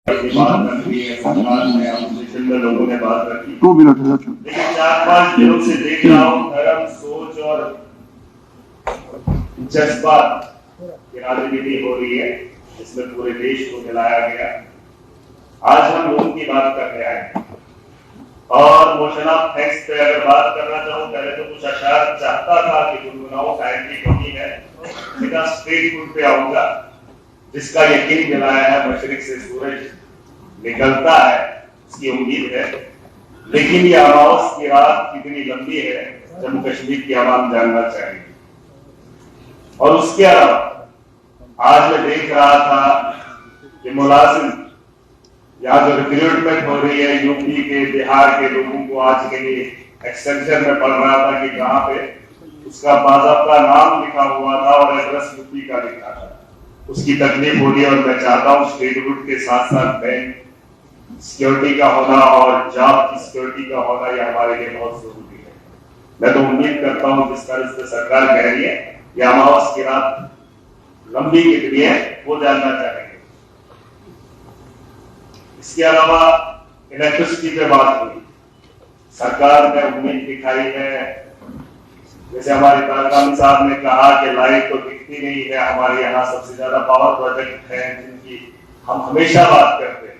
बात रखी है, सरकार ने अपोजिशन में लोगों ने बात रखी, 2 मिनट है। लेकिन 4-5 दिनों से देख रहा हूँ धर्म, सोच और जज्बात की राजनीति हो रही है, इसमें पूरे देश को मिलाया गया। आज हम लोगों की बात कर रहे हैं और मोशन ऑफ थैंक्स पे अगर बात करना चाहूँ, पहले तो कुछ अशार चाहता था कि गुनगुनाओ टाइम की कमी है, सीधा स्ट्रेट फूड पे आऊंगा। जिसका यकीन दिलाया है मशरिक से सूरज निकलता है, इसकी उम्मीद है, लेकिन ये अमावस की रात कितनी लंबी है जम्मू कश्मीर की आवाम जानना चाहेगी। और उसके अलावा आज मैं देख रहा था कि मुलाजिम यहाँ जो रिक्रूटमेंट हो रही है यूपी के, बिहार के लोगों को, आज के लिए एक्सटेंशन में पढ़ रहा था कि जहाँ पे उसका बाज़ाब्ता नाम लिखा हुआ था और एड्रेस यूपी का लिखा था, उसकी तकलीफ हो रही है। और मैं चाहता हूँ स्टेट रूट के साथ साथ बैंक सिक्योरिटी का होना और जॉब की सिक्योरिटी का होना, यह हमारे लिए बहुत जरूरी है। मैं तो उम्मीद करता हूँ जिस तरह से सरकार कह रही है यह अमावस की रात लंबी कितनी है वो जानना चाहेंगे। इसके अलावा इलेक्ट्रिसिटी पे बात हुई, सरकार ने उम्मीद दिखाई है, जैसे हमारे तारकामी साहब ने कहा कि लाइट तो दिखती नहीं है, हमारे यहाँ सबसे ज्यादा पावर प्रोजेक्ट है जिनकी हम हमेशा बात करते हैं।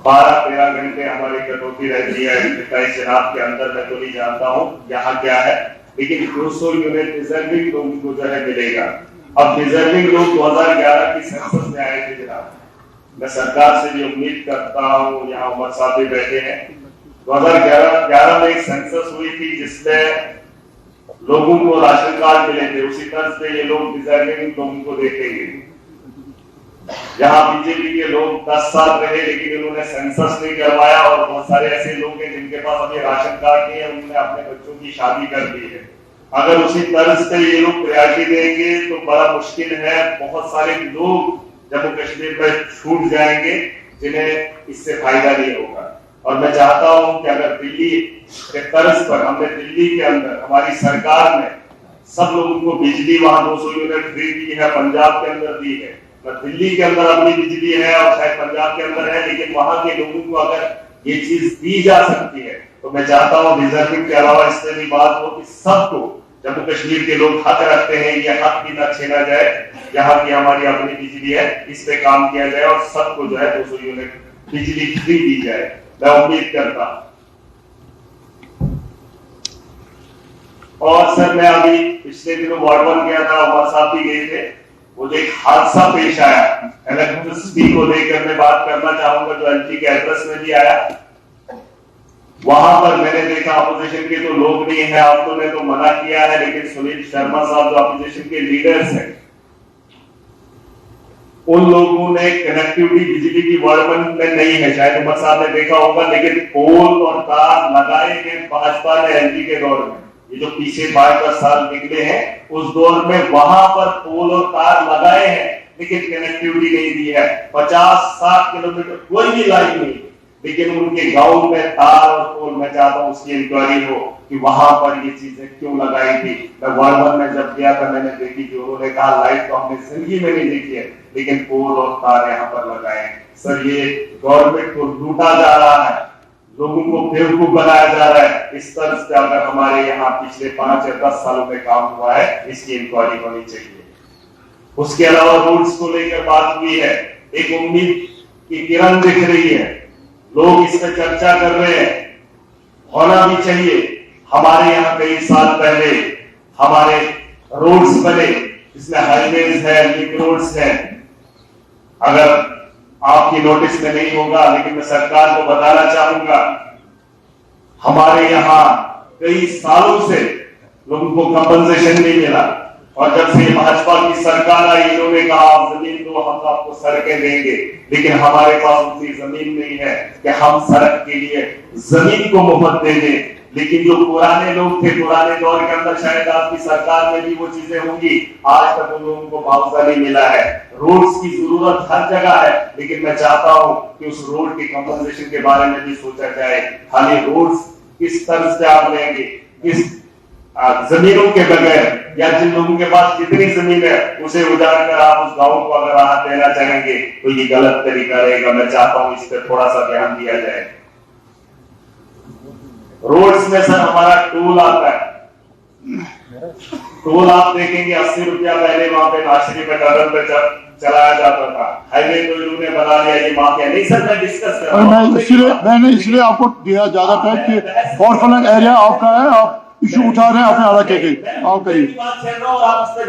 12-13 घंटे हमारी कटौती रहती है, 27 शराब के अंदर मैं तो नहीं जानता हूँ यहाँ क्या है, लेकिन 200 यूनिट डिजर्विंग लोगों को जो है मिलेगा। अब डिजर्विंग लोग 2011 की सेंसस में आए थे जनाब, मैं सरकार से भी उम्मीद करता हूँ, यहाँ उमर साहब भी बैठे हैं, 2011 में एक सेंसस हुई थी जिसमें लोगों को राशन कार्ड मिले थे, उसी तरह से ये लोग डिजर्विंग लोगों को देखेंगे। यहाँ बीजेपी के लोग 10 साल रहे लेकिन इन्होंने सेंसस नहीं करवाया और बहुत सारे ऐसे लोग हैं जिनके पास अभी राशन कार्ड नहीं है, उन्होंने अपने बच्चों की शादी कर दी है। अगर उसी तर्ज पे ये लोग प्रायोरिटी देंगे तो बड़ा मुश्किल है, बहुत सारे लोग जम्मू कश्मीर में छूट जाएंगे जिन्हें इससे फायदा नहीं होगा। और मैं चाहता हूं कि अगर दिल्ली के तर्ज पर हमने दिल्ली के अंदर हमारी सरकार ने सब लोगों को बिजली वहां 200 यूनिट फ्री दी है, पंजाब के अंदर दी है, दिल्ली के अंदर अपनी बिजली है और शायद पंजाब के अंदर है, लेकिन वहां के लोगों को अगर ये चीज दी जा सकती है तो मैं चाहता हूं रिजर्विंग के अलावा इससे भी बात हो कि सबको, जम्मू कश्मीर के लोग हक रखते हैं, ये हक भी न छीना जाए। यहाँ की हमारी अपनी बिजली है, इस पे काम किया जाए और सबको जो है 200 यूनिट बिजली फ्री दी जाए, मैं उम्मीद करता हूं। और सर मैं अभी पिछले दिनों वार्ड 1 गया था, उमर साहब भी गए थे, वो जो एक हादसा पेश आया इलेक्ट्रिसिटी को लेकर मैं बात करना चाहूंगा, जो एलजी के एड्रेस में भी आया, वहां पर मैंने देखा अपोजिशन के तो लोग नहीं है, आपको ने तो मना किया है, लेकिन सुनील शर्मा साहब जो अपोजिशन के लीडर्स हैं, उन लोगों ने कनेक्टिविटी बिजली की वार्ड 1 में नहीं है, शायद उमर साहब ने देखा होगा, लेकिन पोल और तार लगाए गए भाजपा ने एलजी के दौर में, ये जो पीछे 5-10 साल निकले हैं उस दौर में वहां पर पोल और तार लगाए हैं, लेकिन कनेक्टिविटी नहीं दी है। 50-60 किलोमीटर कोई भी लाइन नहीं, लेकिन उनके गांव में तार और पोल, मैं चाहता हूं उसकी इंक्वायरी हो कि वहां पर ये चीजें क्यों लगाई थी। मैं वार्ड 1 में जब गया था मैंने देखी कि उन्होंने कहा लाइट तो हमने जिंदगी में नहीं देखी है, लेकिन पोल और तार यहाँ पर लगाए। सर ये गवर्नमेंट को लूटा जा रहा है, लोगों को बेवकूफ बनाया जा रहा है। इस तरह से अगर हमारे यहाँ पिछले 5 या 10 सालों में काम हुआ है, इसकी इंक्वायरी होनी चाहिए। उसके अलावा रूल्स को लेकर बात हुई है, एक उम्मीद की किरण दिख रही है, लोग इस पर चर्चा कर रहे हैं, होना भी चाहिए। हमारे यहाँ कई साल पहले हमारे रोड्स बने, इसमें हाईवेज है, लिंक रोड्स है, अगर आपकी नोटिस में नहीं होगा लेकिन मैं सरकार को बताना चाहूंगा, हमारे यहाँ कई सालों से लोगों को कंपनसेशन नहीं मिला, और जब से भाजपा की सरकार आई इन्होंने कहा आप जमीन दो हम आपको सड़कें देंगे, लेकिन हमारे पास उतनी जमीन नहीं है कि हम सड़क के लिए जमीन को मुफ्त दे दें। लेकिन जो पुराने लोग थे, पुराने दौर के अंदर शायद आपकी सरकार में भी वो चीजें होंगी, आज तक उन लोगों को मुआवजा नहीं मिला है। रोड्स की जरूरत हर जगह है, लेकिन मैं चाहता हूं कि उस रोड की कंपनसेशन के बारे में भी सोचा जाए। खाली रोड्स किस तरह से आप लेंगे, किस जमीनों के बगैर या जिन लोगों के पास जितनी जमीन है उसे उजाड़ कर आप उस गांव को अगर राहत देना चाहेंगे तो ये गलत तरीका रहेगा। मैं चाहता हूं इस पर थोड़ा सा ध्यान दिया जाए। रोड्स में सर हमारा टोल आता है, टोल आप देखेंगे 80 रुपया पहले वहां पे नाशरी में टर्न पे चलाया जाता था। हाईवे तो इन्होंने बना लिया, ये माफिया नहीं सर। मैं डिस्कस कर रहा हूं, मैंने इसलिए आपको दिया ज्यादा टाइम कि फॉरफ्लंग एरिया आपका है, आप इशू उठा रहे हैं अपने इलाके के।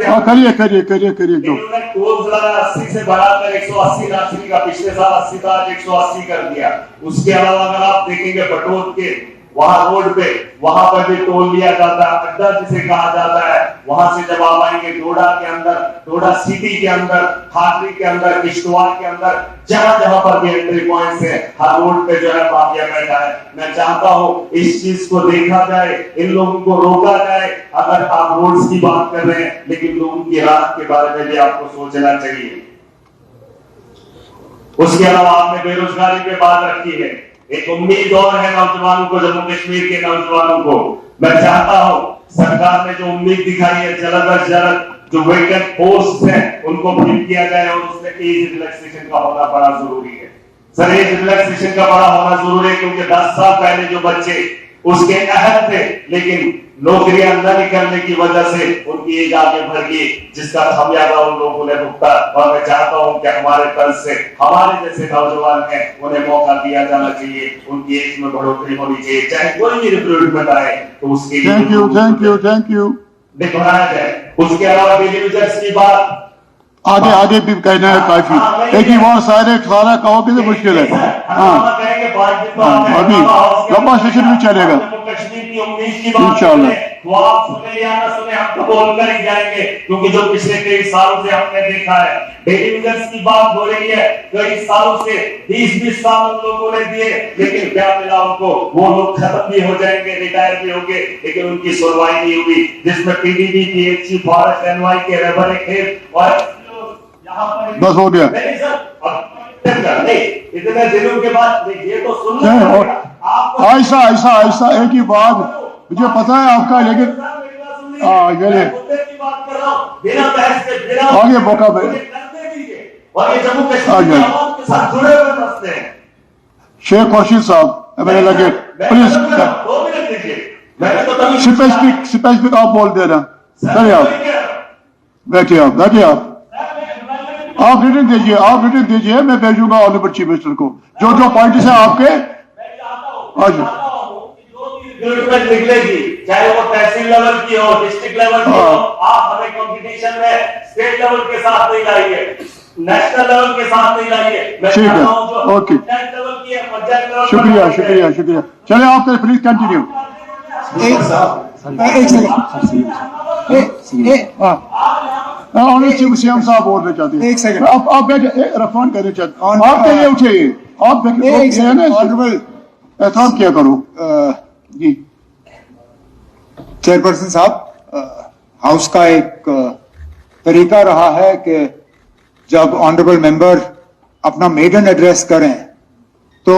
आप करिए करिए करिए करिए जो टोल 80 से बढ़ाकर 180 नाशरी का पिछले साल 80 था, आज 180 कर दिया। उसके अलावा अगर आप देखेंगे बटोत के वहां रोड पे वहां पर भी टोल लिया जाता है, अड्डा जिसे कहा जाता है। वहां से जब आप आएंगे डोडा के अंदर, डोडा सिटी के अंदर, खाटरी के अंदर, किश्तवाड़ के अंदर, जहां जहां पर भी एंट्री पॉइंट्स है, हर रोड पे जो है माफिया बैठा है। मैं चाहता हूं इस चीज को देखा जाए, इन लोगों को रोका जाए। अगर आप रोड्स की बात कर रहे हैं, लेकिन लोगों की राहत के बारे में भी आपको सोचना चाहिए। उसके अलावा आपने बेरोजगारी पे बात रखी है। एक उम्मीद और है नौजवानों को, जम्मू कश्मीर के नौजवानों को। मैं चाहता हूं सरकार ने जो उम्मीद दिखाई है, जल्द अज जल्द जो वेकेंट पोस्ट है उनको फिल किया जाए और उसमें एज रिलैक्सेशन का होना बड़ा जरूरी है। सर एज रिलैक्सेशन का बड़ा होना जरूरी है, क्योंकि 10 साल पहले जो बच्चे उसके अहल थे, लेकिन नौकरियां न निकलने की वजह से उनकी एज आगे बढ़ गई, जिसका खमियाजा उन लोगों ने भुगता। और मैं चाहता हूं कि हमारे तर्ज से हमारे जैसे नौजवान हैं, उन्हें मौका दिया जाना चाहिए, उनकी एज में बढ़ोतरी होनी चाहिए, चाहे कोई भी रिक्रूटमेंट आए तो उसके लिए थैंक यू दिखाया जाए। उसके अलावा टेलीविजन की बात आगे भी कहना है काफी, लेकिन वहाँ सारे खाना कहोगे तो मुश्किल है। हाँ अभी लंबा सेशन भी चलेगा इंशाल्लाह। सुने या ना सुने, हम तो बोलकर ही जाएंगे, क्योंकि जो पिछले कई सालों से हमने देखा है, टेलीविजन की बात हो रही है। कई सालों से 20-20 साल उन लोगों ने दिए, लेकिन क्या मिला उनको? वो लोग खत्म भी हो जाएंगे, रिटायर भी होंगे, लेकिन उनकी सुनवाई नहीं हुई। जिसमें पीडीडी, पीएचई, फॉरेस्ट, एनवाई के रबर खेत और बस हो गया। नहीं, इतने दिनों के बाद ये तो सुनना पड़ेगा। ऐसा ऐसा ऐसा एक ही बात मुझे पता है आपका, लेकिन आगे मौका और ये जम्मू कश्मीर के साथ जुड़े हुए मसले हैं। शेख खुर्शीद साहब मैंने लगे प्लीज स्पेसिफिक आप बोल दे रहे हैं। चलिए आप बैठिए आप रिटर्न दीजिए, मैं भेजूंगा ऑनरेबल चीफ मिनिस्टर को जो पॉइंट्स है आपके। निकलेगी, चाहे वो तहसील लेवल की हो, डिस्ट्रिक्ट लेवल की हो, आप हमें कंपटीशन में स्टेट लेवल के साथ नहीं लाइए, नेशनल लेवल के साथ नहीं लाइए। ठीक है, ओके, शुक्रिया। चले आप प्लीज कंटिन्यू। सीएम साहब बोलना चाहते हैं, एक सेकंड आप बैठे, रेस्पॉन्ड करना चाहते हैं, आपके लिए उठिए, आप एहतराम किया करो। जी चेयरपर्सन साहब, हाउस का एक तरीका रहा है कि जब ऑनरेबल मेंबर अपना मेडन एड्रेस करें तो